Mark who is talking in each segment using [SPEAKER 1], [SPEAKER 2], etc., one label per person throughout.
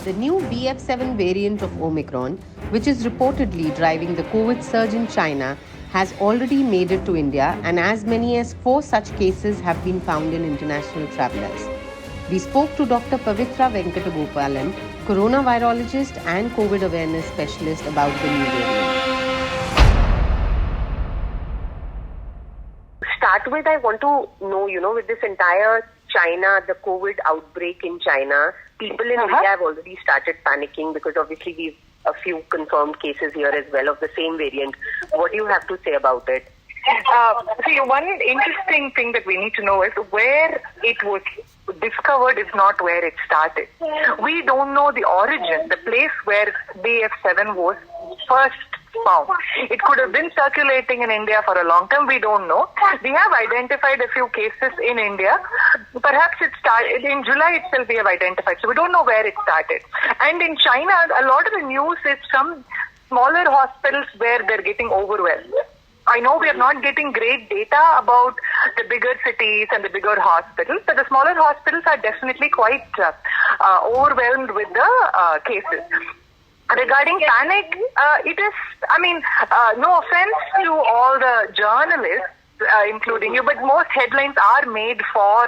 [SPEAKER 1] The new BF7 variant of Omicron, which is reportedly driving the COVID surge in China, has already made it to India, and as many as 4 such cases have been found in international travelers. We spoke to Dr. Pavithra Venkatagopalan, Coronavirologist and COVID awareness specialist, about the new variant.
[SPEAKER 2] Start with, I want to know, with this entire China, the COVID outbreak in China, people in India have already started panicking because obviously we've a few confirmed cases here as well of the same variant. What do you have to say about it?
[SPEAKER 3] See, one interesting thing that we need to know is where it was discovered is not where it started. We don't know the origin, the place where BF7 was first found. It could have been circulating in India for a long time. We don't know. We have identified a few cases in India. Perhaps it started in July itself. We have identified. So we don't know where it started. And in China, a lot of the news is some smaller hospitals where they're getting overwhelmed. I know we are not getting great data about the bigger cities and the bigger hospitals, but the smaller hospitals are definitely quite overwhelmed with the cases. Regarding panic, it is, no offense to all the journalists, including you, but most headlines are made for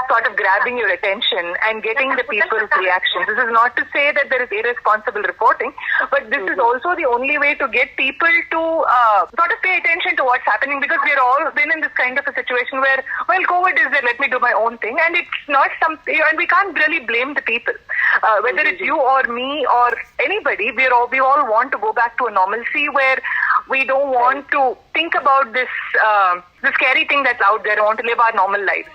[SPEAKER 3] sort of grabbing your attention and getting the people's reactions. This is not to say that there is irresponsible reporting, but this is also the only way to get people to sort of pay attention to what's happening, because we're all been in this kind of a situation where, well, COVID is there, let me do my own thing, and it's not something, and we can't really blame the people. Whether it's you or me or anybody, we all want to go back to a normalcy where we don't want to think about this the scary thing that's out there. We want to live our normal lives.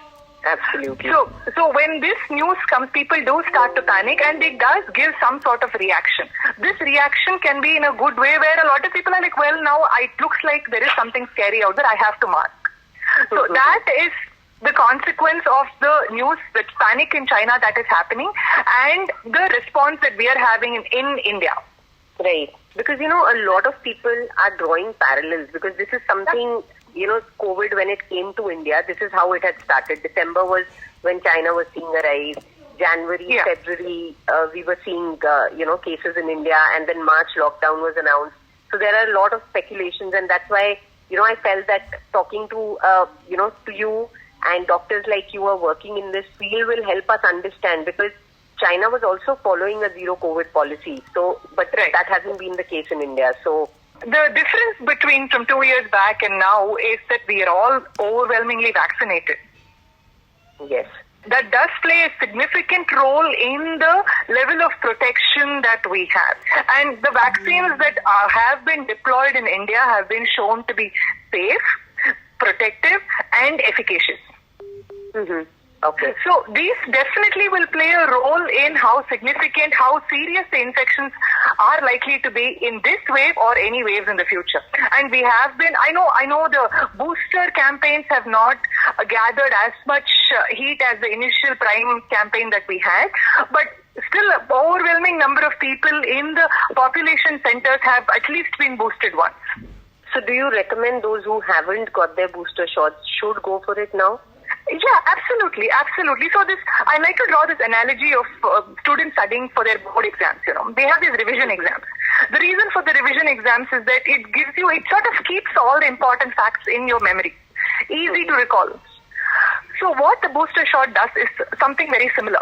[SPEAKER 2] Absolutely.
[SPEAKER 3] So when this news comes, people do start to panic, and it does give some sort of reaction. This reaction can be in a good way, where a lot of people are like, well, now it looks like there is something scary out there, I have to mask. So that is the consequence of the news, the panic in China that is happening, and the response that we are having in India.
[SPEAKER 2] Right. Because, a lot of people are drawing parallels, because this is something, COVID, when it came to India, this is how it had started. December was when China was seeing a rise. January, February, we were seeing, cases in India, and then March lockdown was announced. So there are a lot of speculations, and that's why, I felt that talking to, to you and doctors like you are working in this field will help us understand, because China was also following a zero COVID policy. So, but that hasn't been the case in India. So
[SPEAKER 3] the difference between from 2 years back and now is that we are all overwhelmingly vaccinated.
[SPEAKER 2] Yes.
[SPEAKER 3] That does play a significant role in the level of protection that we have. And the vaccines that have been deployed in India have been shown to be safe, protective, and efficacious.
[SPEAKER 2] Mm-hmm. Okay.
[SPEAKER 3] So these definitely will play a role in how significant, how serious the infections are likely to be in this wave or any waves in the future. And we have been, I know the booster campaigns have not gathered as much heat as the initial prime campaign that we had, but still an overwhelming number of people in the population centers have at least been boosted once.
[SPEAKER 2] So do you recommend those who haven't got their booster shots should go for it now?
[SPEAKER 3] Yeah, absolutely. So I like to draw this analogy of students studying for their board exams. They have these revision exams. The reason for the revision exams is that it sort of keeps all the important facts in your memory, easy to recall. So what the booster shot does is something very similar.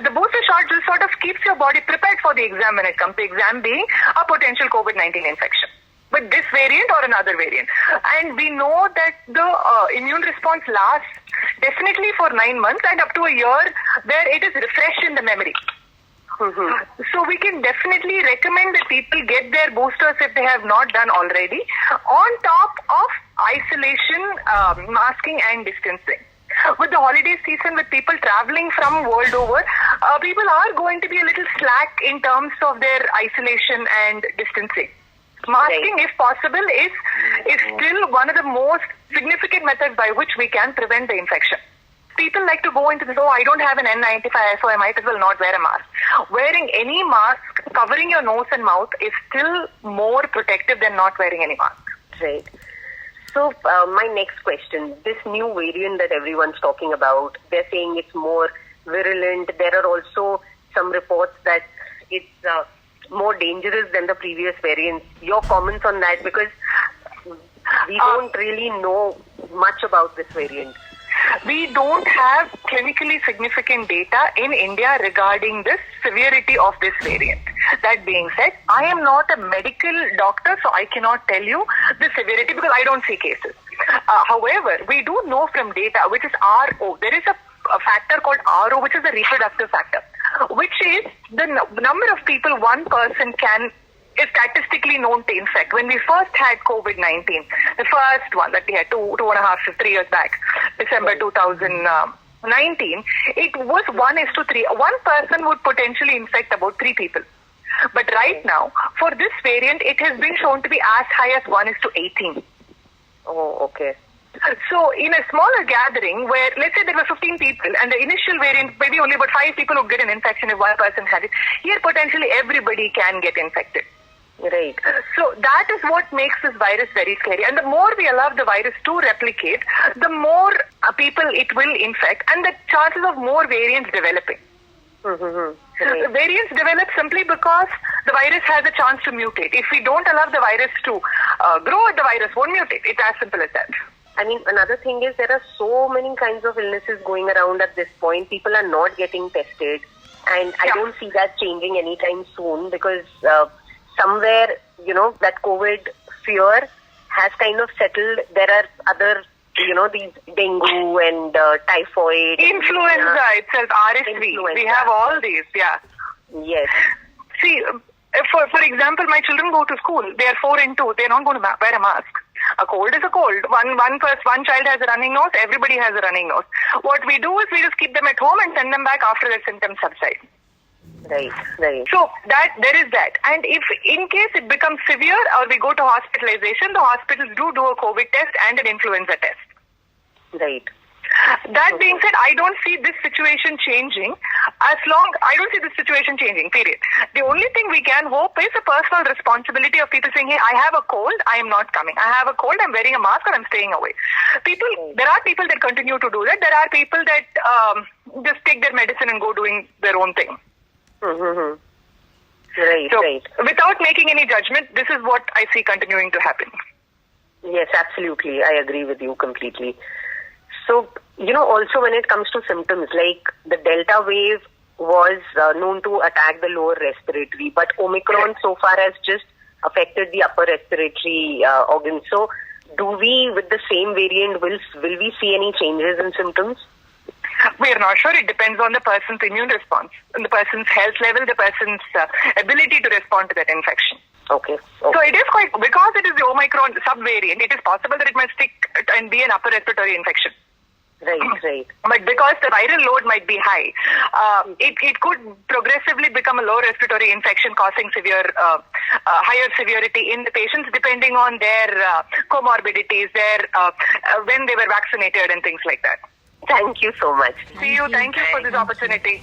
[SPEAKER 3] The booster shot just sort of keeps your body prepared for the exam when it comes, the exam being a potential COVID-19 infection, with this variant or another variant. And we know that the immune response lasts definitely for 9 months and up to a year, where it is refreshed in the memory. Mm-hmm. So we can definitely recommend that people get their boosters if they have not done already, on top of isolation, masking and distancing. With the holiday season, with people traveling from world over, people are going to be a little slack in terms of their isolation and distancing. Masking, if possible, is still one of the most significant methods by which we can prevent the infection. People like to go into this, I don't have an N95, so I might as well not wear a mask. Wearing any mask, covering your nose and mouth, is still more protective than not wearing any mask.
[SPEAKER 2] Right. So my next question, this new variant that everyone's talking about, they're saying it's more virulent. There are also some reports that it's more dangerous than the previous variants. Your comments on that, because we don't really know much about this variant.
[SPEAKER 3] We don't have clinically significant data in India regarding the severity of this variant. That being said, I am not a medical doctor, so I cannot tell you the severity because I don't see cases. However, we do know from data, which is RO, there is a factor called RO, which is a reproductive factor, which is the number of people one person is statistically known to infect. When we first had COVID-19, the first one that we had 2.5 to 3 years back, December 2019, it was 1:3. One person would potentially infect about 3 people. But right now, for this variant, it has been shown to be as high as 1:18.
[SPEAKER 2] Oh, okay.
[SPEAKER 3] So in a smaller gathering where, let's say there were 15 people and the initial variant, maybe only about 5 people would get an infection if one person had it. Here, potentially everybody can get infected.
[SPEAKER 2] Right.
[SPEAKER 3] So that is what makes this virus very scary. And the more we allow the virus to replicate, the more people it will infect and the chances of more variants developing.
[SPEAKER 2] Right.
[SPEAKER 3] Variants develop simply because the virus has a chance to mutate. If we don't allow the virus to grow, the virus won't mutate. It's as simple as that.
[SPEAKER 2] I mean, another thing is there are so many kinds of illnesses going around at this point. People are not getting tested. And I don't see that changing anytime soon because somewhere, that COVID fear has kind of settled. There are other, these dengue and typhoid.
[SPEAKER 3] Influenza itself, RSV. We have all these, yeah.
[SPEAKER 2] Yes.
[SPEAKER 3] See, for example, my children go to school. They are 4 and 2. They're not going to wear a mask. A cold is a cold. One child has a running nose. Everybody has a running nose. What we do is we just keep them at home and send them back after their symptoms subside.
[SPEAKER 2] Right.
[SPEAKER 3] So there is that. And if in case it becomes severe or we go to hospitalization, the hospitals do a COVID test and an influenza test.
[SPEAKER 2] Right.
[SPEAKER 3] That being said, I don't see this situation changing period. The only thing we can hope is a personal responsibility of people saying, hey, I have a cold, I am not coming. I have a cold, I'm wearing a mask or I'm staying away. There are people that continue to do that. There are people that just take their medicine and go doing their own thing.
[SPEAKER 2] Right,
[SPEAKER 3] so,
[SPEAKER 2] right.
[SPEAKER 3] Without making any judgment, this is what I see continuing to happen.
[SPEAKER 2] Yes, absolutely. I agree with you completely. So, also when it comes to symptoms, like the Delta wave was known to attack the lower respiratory, but Omicron so far has just affected the upper respiratory organs. So, do we, with the same variant, will we see any changes in symptoms?
[SPEAKER 3] We are not sure. It depends on the person's immune response, and the person's health level, the person's ability to respond to that infection.
[SPEAKER 2] Okay.
[SPEAKER 3] So it is because it is the Omicron subvariant, it is possible that it might stick and be an upper respiratory infection.
[SPEAKER 2] Right.
[SPEAKER 3] But because the viral load might be high, it could progressively become a low respiratory infection causing higher severity in the patients depending on their comorbidities, when they were vaccinated and things like that.
[SPEAKER 2] Thank you so much.
[SPEAKER 3] See you. Thank you for this opportunity.